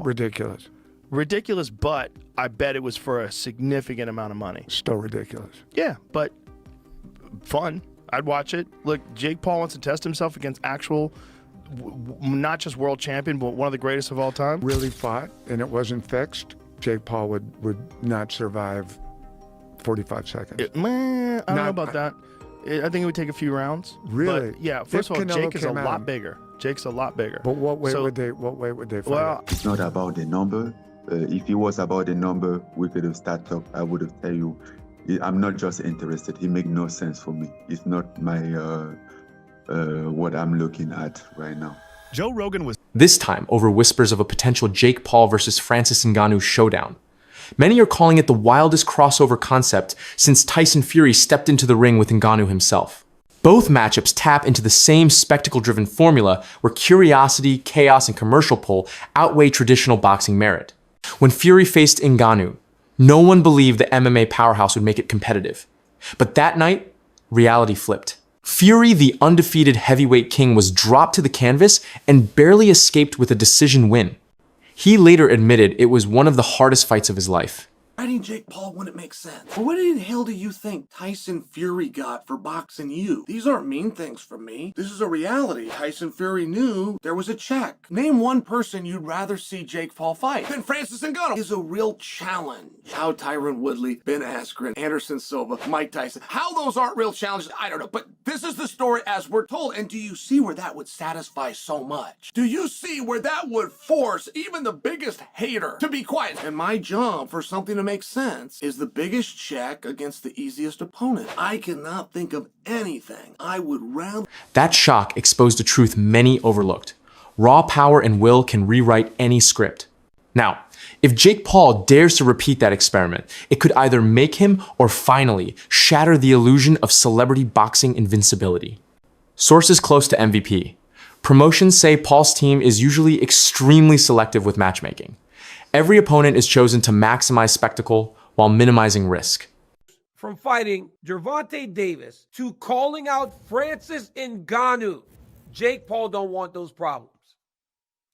Ridiculous. Ridiculous, but I bet it was for a significant amount of money. Still ridiculous. Yeah, but fun. I'd watch it. Look, Jake Paul wants to test himself against actual, not just world champion, but one of the greatest of all time. Really fought, and it wasn't fixed. Jake Paul would not survive 45 seconds. I don't know about that. I think it would take a few rounds. Really? But yeah. First of all, Jake is a lot bigger. Jake's a lot bigger. But what weight would they fight? Well, it's not about the number. If it was about the number, we could have started up. I would have tell you, I'm not just interested. It makes no sense for me. It's not my what I'm looking at right now. Joe Rogan was this time over whispers of a potential Jake Paul versus Francis Ngannou showdown. Many are calling it the wildest crossover concept since Tyson Fury stepped into the ring with Ngannou himself. Both matchups tap into the same spectacle-driven formula where curiosity, chaos, and commercial pull outweigh traditional boxing merit. When Fury faced Ngannou, no one believed the MMA powerhouse would make it competitive. But that night, reality flipped. Fury, the undefeated heavyweight king, was dropped to the canvas and barely escaped with a decision win. He later admitted it was one of the hardest fights of his life. Fighting Jake Paul wouldn't make sense. But what in the hell do you think Tyson Fury got for boxing you? These aren't mean things from me. This is a reality. Tyson Fury knew there was a check. Name one person you'd rather see Jake Paul fight than Francis Ngannou. Is a real challenge. How Tyron Woodley, Ben Askren, Anderson Silva, Mike Tyson, how those aren't real challenges, I don't know. But this is the story as we're told. And do you see where that would satisfy so much? Do you see where that would force even the biggest hater to be quiet? And my job for something to make sense is the biggest check against the easiest opponent. I cannot think of anything I would rather. That shock exposed a truth many overlooked. Raw power and will can rewrite any script. Now, if Jake Paul dares to repeat that experiment, it could either make him or finally shatter the illusion of celebrity boxing invincibility. Sources close to MVP. Promotions say Paul's team is usually extremely selective with matchmaking. Every opponent is chosen to maximize spectacle while minimizing risk. From fighting Gervonta Davis to calling out Francis Ngannou, Jake Paul don't want those problems.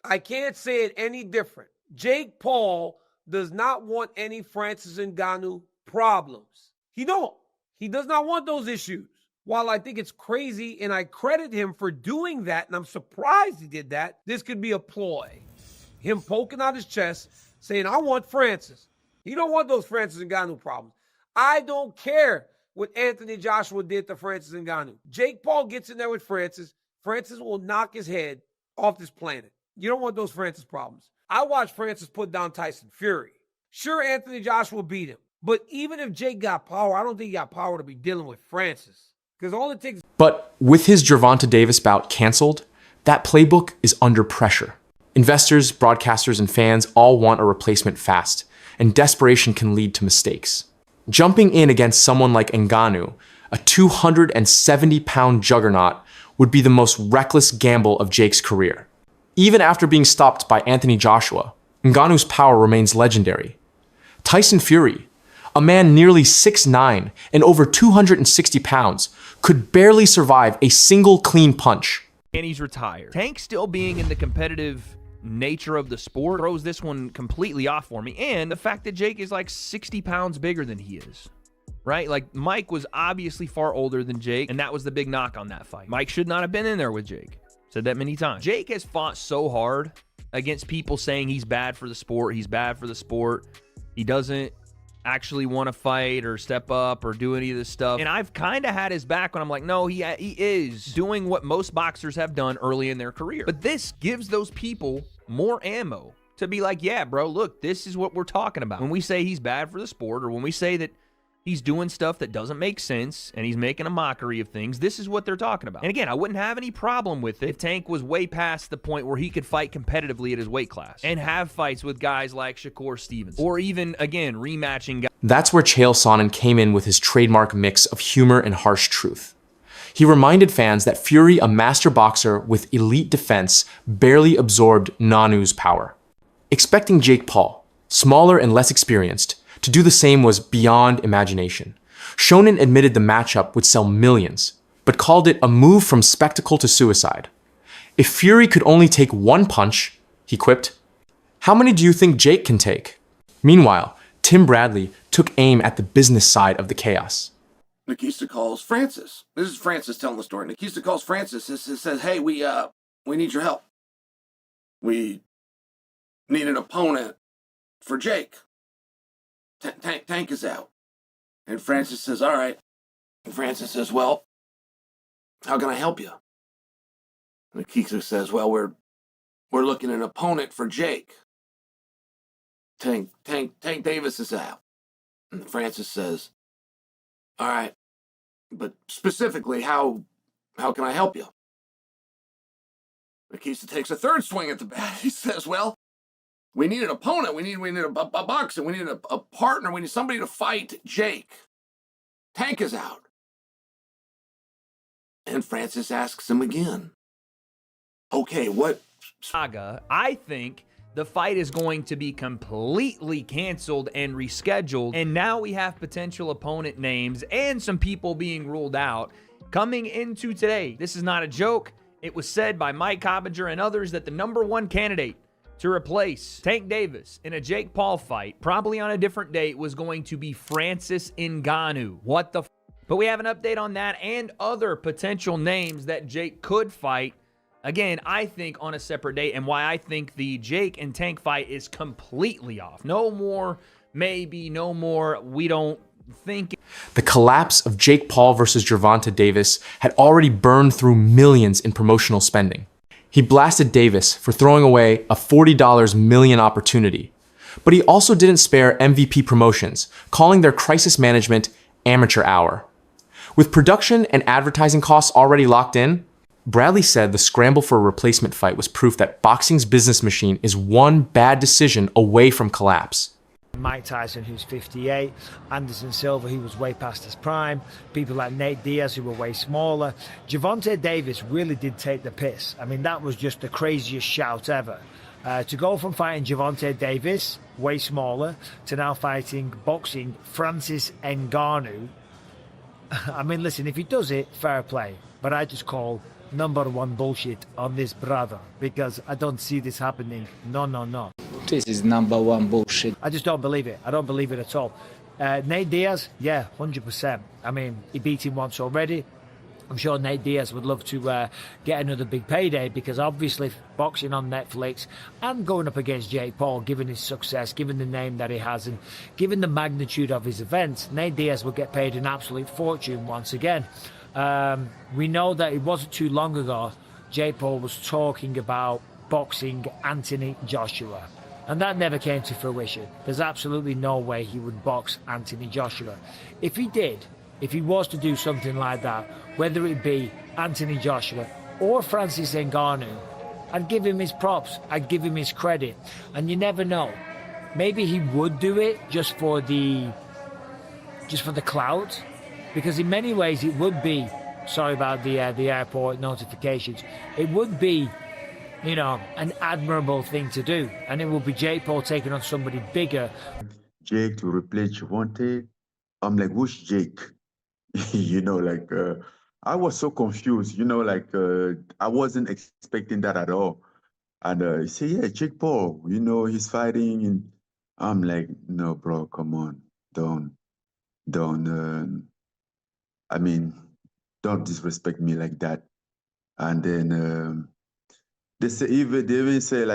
I can't say it any different. Jake Paul does not want any Francis Ngannou problems. He don't. He does not want those issues. While I think it's crazy and I credit him for doing that, and I'm surprised he did that, this could be a ploy. Him poking out his chest, saying, I want Francis. He don't want those Francis Ngannou problems. I don't care what Anthony Joshua did to Francis Ngannou. Jake Paul gets in there with Francis. Francis will knock his head off this planet. You don't want those Francis problems. I watched Francis put down Tyson Fury. Sure, Anthony Joshua beat him. But even if Jake got power, I don't think he got power to be dealing with Francis. Because all it takes... But with his Gervonta Davis bout canceled, that playbook is under pressure. Investors, broadcasters, and fans all want a replacement fast, and desperation can lead to mistakes. Jumping in against someone like Ngannou, a 270-pound juggernaut, would be the most reckless gamble of Jake's career. Even after being stopped by Anthony Joshua, Ngannou's power remains legendary. Tyson Fury, a man nearly 6'9" and over 260 pounds, could barely survive a single clean punch. And he's retired. Tank still being in the competitive nature of the sport throws this one completely off for me. And the fact that Jake is like 60 pounds bigger than he is, right? Like Mike was obviously far older than Jake, and that was the big knock on that fight. Mike should not have been in there with Jake. Said that many times. Jake has fought so hard against people saying he's bad for the sport. He's bad for the sport. He doesn't actually want to fight or step up or do any of this stuff. And I've kind of had his back when I'm like, no, he is doing what most boxers have done early in their career. But this gives those people more ammo to be like, yeah, bro, look, this is what we're talking about. When we say he's bad for the sport, or when we say that he's doing stuff that doesn't make sense and he's making a mockery of things, this is what they're talking about. And again, I wouldn't have any problem with it if Tank was way past the point where he could fight competitively at his weight class and have fights with guys like Shakur Stevens, or even, again, rematching guys. That's where Chael Sonnen came in with his trademark mix of humor and harsh truth. He reminded fans that Fury, a master boxer with elite defense, barely absorbed Ngannou's power. Expecting Jake Paul, smaller and less experienced, to do the same was beyond imagination. Shonen admitted the matchup would sell millions, but called it a move from spectacle to suicide. If Fury could only take one punch, he quipped, How many do you think Jake can take? Meanwhile, Tim Bradley took aim at the business side of the chaos. Nikista calls Francis. This is Francis telling the story. Nikista calls Francis and says, "Hey, we need your help. We need an opponent for Jake. Tank is out." And Francis says, "All right." And Francis says, "Well, how can I help you?" And Nikista says, "Well, we're looking at an opponent for Jake. Tank Davis is out." And Francis says, "All right, but specifically, how can I help you?" Nikista takes a third swing at the bat. He says, "Well, we need an opponent. We need a boxer. We need a partner. We need somebody to fight Jake. Tank is out." And Francis asks him again, "Okay, what?" Saga, I think the fight is going to be completely canceled and rescheduled, and now we have potential opponent names and some people being ruled out coming into today. This is not a joke. It was said by Mike Coppinger and others that the #1 candidate to replace Tank Davis in a Jake Paul fight, probably on a different date, was going to be Francis Ngannou. What the f? But we have an update on that and other potential names that Jake could fight. Again, I think on a separate date, and why I think the Jake and Tank fight is completely off. No more, maybe, no more, we don't think. The collapse of Jake Paul versus Gervonta Davis had already burned through millions in promotional spending. He blasted Davis for throwing away a $40 million opportunity. But he also didn't spare MVP Promotions, calling their crisis management amateur hour. With production and advertising costs already locked in, Bradley said the scramble for a replacement fight was proof that boxing's business machine is one bad decision away from collapse. Mike Tyson, who's 58, Anderson Silva, who was way past his prime, people like Nate Diaz, who were way smaller. Gervonta Davis really did take the piss. I mean, that was just the craziest shout ever. To go from fighting Gervonta Davis, way smaller, to now boxing Francis Ngannou. I mean, listen, if he does it, fair play. But I just call #1 bullshit on this brother, because I don't see this happening. No. This is #1 bullshit. I just don't believe it. I don't believe it at all. Nate Diaz, yeah, 100%. I mean, he beat him once already. I'm sure Nate Diaz would love to get another big payday, because obviously boxing on Netflix and going up against Jake Paul, given his success, given the name that he has, and given the magnitude of his events, Nate Diaz will get paid an absolute fortune once again. We know that it wasn't too long ago Jake Paul was talking about boxing Anthony Joshua, and that never came to fruition. There's absolutely no way he would box Anthony Joshua. If he did, if he was to do something like that, whether it be Anthony Joshua or Francis Ngannou, I'd give him his props, I'd give him his credit, and you never know. Maybe he would do it just for the clout. Because in many ways it would be, sorry about the airport notifications, it would be, an admirable thing to do. And it would be Jake Paul taking on somebody bigger. Jake to replace Gervonta. I'm like, who's Jake? I was so confused, I wasn't expecting that at all. And he said, yeah, Jake Paul, he's fighting. And I'm like, no, bro, come on. Don't disrespect me like that. And then they even say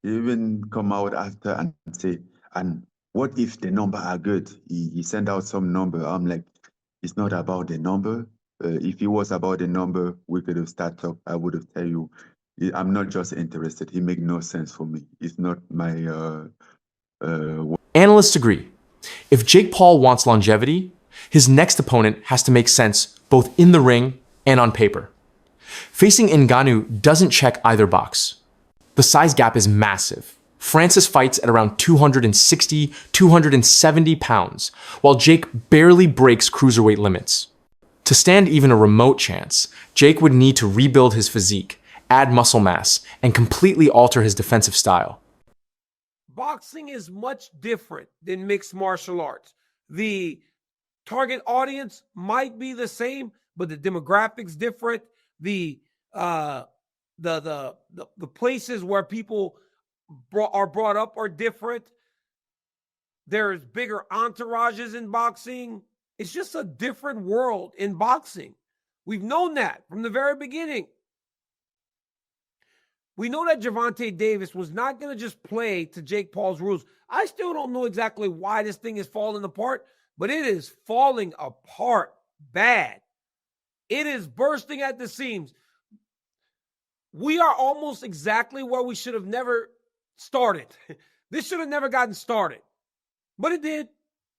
even come out after and say, and what if the number are good? He sent out some number. I'm like, it's not about the number. If it was about the number, we could have started talk. I would have tell you, I'm not just interested. It make no sense for me. It's not my. Analysts agree. If Jake Paul wants longevity, his next opponent has to make sense both in the ring and on paper. Facing Ngannou doesn't check either box. The size gap is massive. Francis fights at around 260, 270 pounds, while Jake barely breaks cruiserweight limits. To stand even a remote chance, Jake would need to rebuild his physique, add muscle mass, and completely alter his defensive style. Boxing is much different than mixed martial arts. The target audience might be the same, but the demographics different. The places where people are brought up are different. There's bigger entourages in boxing. It's just a different world in boxing. We've known that from the very beginning. We know that Gervonta Davis was not going to just play to Jake Paul's rules. I still don't know exactly why this thing is falling apart, but it is falling apart bad. It is bursting at the seams. We are almost exactly where we should have never started. This should have never gotten started, but it did.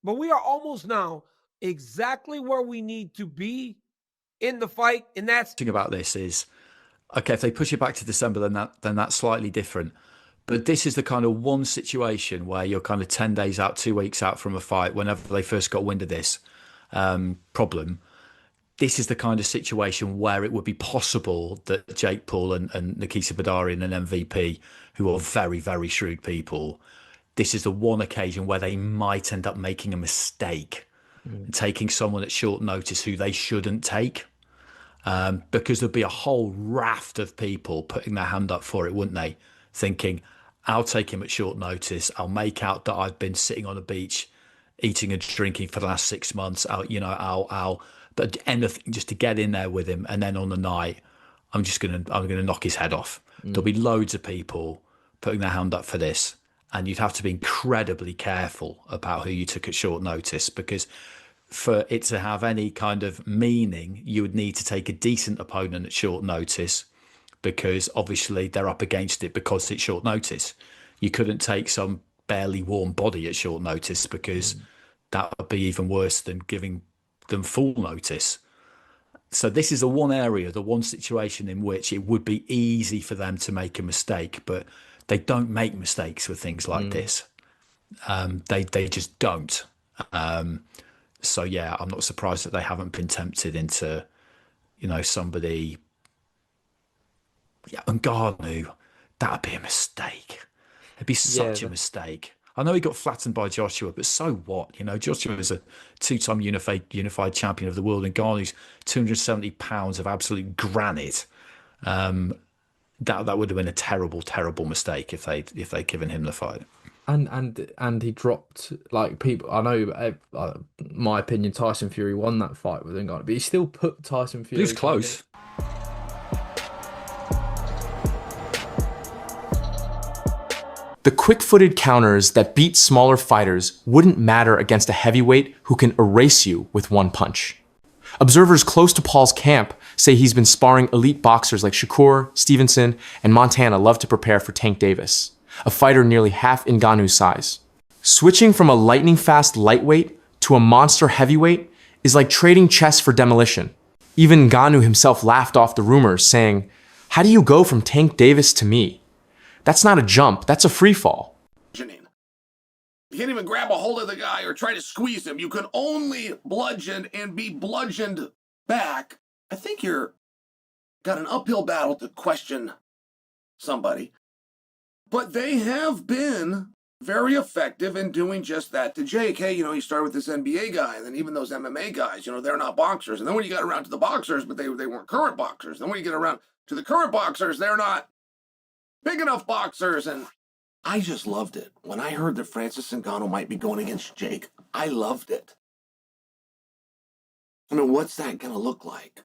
But we are almost now exactly where we need to be in the fight, and that's... The thing about this is, okay, if they push it back to December, then that's slightly different. But this is the kind of one situation where you're kind of 10 days out, 2 weeks out from a fight, whenever they first got wind of this problem. This is the kind of situation where it would be possible that Jake Paul and Nikita Badarian and MVP, who are very, very shrewd people, this is the one occasion where they might end up making a mistake and taking someone at short notice who they shouldn't take. Because there'd be a whole raft of people putting their hand up for it, wouldn't they? Thinking, I'll take him at short notice. I'll make out that I've been sitting on a beach, eating and drinking for the last 6 months. I'll but anything just to get in there with him. And then on the night, I'm gonna knock his head off. There'll be loads of people putting their hand up for this, and you'd have to be incredibly careful about who you took at short notice, because for it to have any kind of meaning, you would need to take a decent opponent at short notice, because obviously they're up against it because it's short notice. You couldn't take some barely warm body at short notice, because that would be even worse than giving them full notice. So this is the one area, the one situation in which it would be easy for them to make a mistake, but they don't make mistakes with things like this. They just don't. So yeah, I'm not surprised that they haven't been tempted into, somebody. Yeah, Ngannou, that'd be a mistake. It'd be such a mistake. I know he got flattened by Joshua, but so what? Joshua is a 2-time unified champion of the world, and Ngannou's 270 pounds of absolute granite. That would have been a terrible, terrible mistake if they'd given him the fight. And he dropped, like, people. I know, my opinion, Tyson Fury won that fight with Ngannou, but he still put Tyson Fury. He was close. The quick-footed counters that beat smaller fighters wouldn't matter against a heavyweight who can erase you with one punch. Observers close to Paul's camp say he's been sparring elite boxers like Shakur, Stevenson, and Montana love to prepare for Tank Davis, a fighter nearly half Ngannou's size. Switching from a lightning-fast lightweight to a monster heavyweight is like trading chess for demolition. Even Ngannou himself laughed off the rumors, saying, "How do you go from Tank Davis to me? That's not a jump, that's a free fall." You can't even grab a hold of the guy or try to squeeze him. You can only bludgeon and be bludgeoned back. I think you're got an uphill battle to question somebody. But they have been very effective in doing just that to Jake. Hey, you started with this NBA guy, and then even those MMA guys, they're not boxers. And then when you got around to the boxers, but they weren't current boxers. Then when you get around to the current boxers, they're not big enough boxers. And I just loved it. When I heard that Francis Ngannou might be going against Jake, I loved it. I mean, what's that going to look like?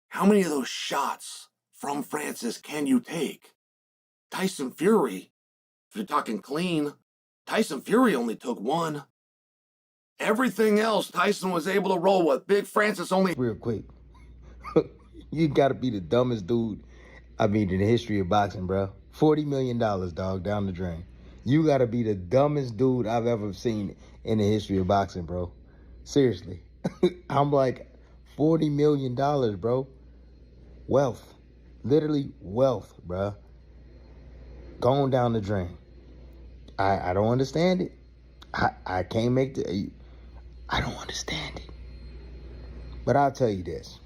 How many of those shots from Francis can you take? Tyson Fury, if you're talking clean, Tyson Fury only took one. Everything else, Tyson was able to roll with. Big Francis only... Real quick, you got to be the dumbest dude, in the history of boxing, bro. $40 million, dog, down the drain. You got to be the dumbest dude I've ever seen in the history of boxing, bro. Seriously. I'm like, $40 million, bro. Wealth. Literally wealth, bro. Going down the drain. I don't understand it. I can't make the... I don't understand it. But I'll tell you this.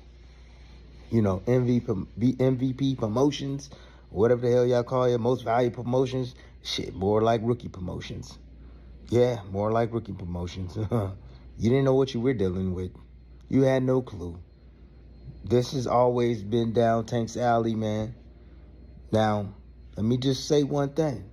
MVP promotions, whatever the hell y'all call it, most valuable promotions, shit, more like rookie promotions. Yeah, more like rookie promotions. You didn't know what you were dealing with. You had no clue. This has always been down Tank's alley, man. Now, let me just say one thing.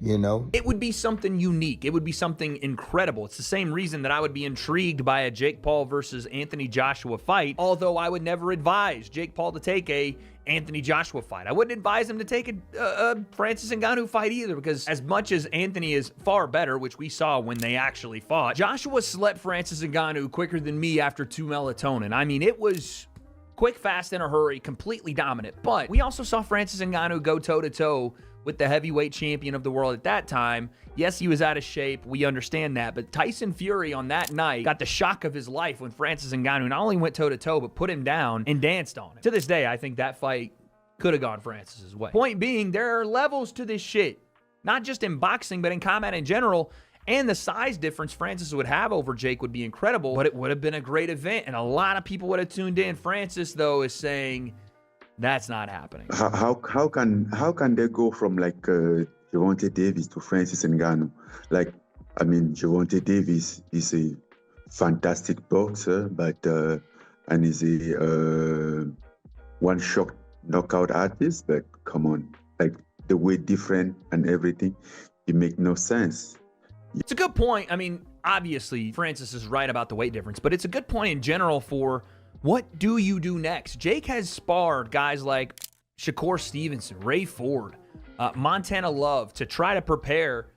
You know, It would be something unique. It would be something incredible. It's the same reason that I would be intrigued by a Jake Paul versus Anthony Joshua fight, although I would never advise Jake Paul to take a Anthony Joshua fight. I wouldn't advise him to take a Francis Ngannou fight either, because as much as Anthony is far better, which we saw when they actually fought, Joshua slept Francis Ngannou quicker than me after 2 melatonin. I mean, it was quick, fast, in a hurry, completely dominant. But we also saw Francis Ngannou go toe-to-toe with the heavyweight champion of the world at that time. Yes, he was out of shape. We understand that. But Tyson Fury on that night got the shock of his life when Francis Ngannou not only went toe-to-toe, but put him down and danced on him. To this day, I think that fight could have gone Francis's way. Point being, there are levels to this shit. Not just in boxing, but in combat in general. And the size difference Francis would have over Jake would be incredible, but it would have been a great event. And a lot of people would have tuned in. Francis, though, is saying that's not happening. How can they go from like Gervonta Davis to Francis Ngannou? Like, I mean, Gervonta Davis is a fantastic boxer, but and is a one-shot knockout artist. But come on, like the weight different and everything, it make no sense. It's a good point. I mean, obviously, Francis is right about the weight difference, but it's a good point in general for what do you do next? Jake has sparred guys like Shakur Stevenson, Ray Ford, Montana Love to try to prepare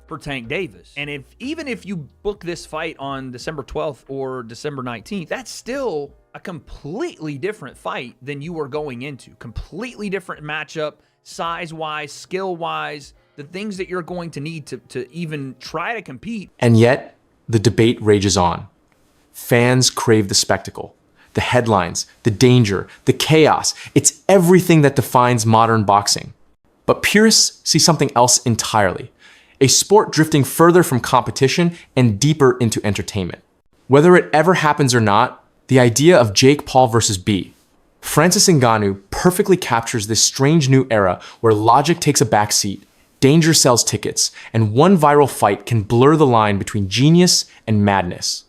for Tank Davis. And even if you book this fight on December 12th or December 19th, that's still a completely different fight than you were going into. Completely different matchup, size-wise, skill-wise, the things that you're going to need to even try to compete. And yet, the debate rages on. Fans crave the spectacle, the headlines, the danger, the chaos. It's everything that defines modern boxing. But purists see something else entirely. A sport drifting further from competition and deeper into entertainment. Whether it ever happens or not, the idea of Jake Paul versus B. Francis Ngannou perfectly captures this strange new era where logic takes a backseat, danger sells tickets, and one viral fight can blur the line between genius and madness.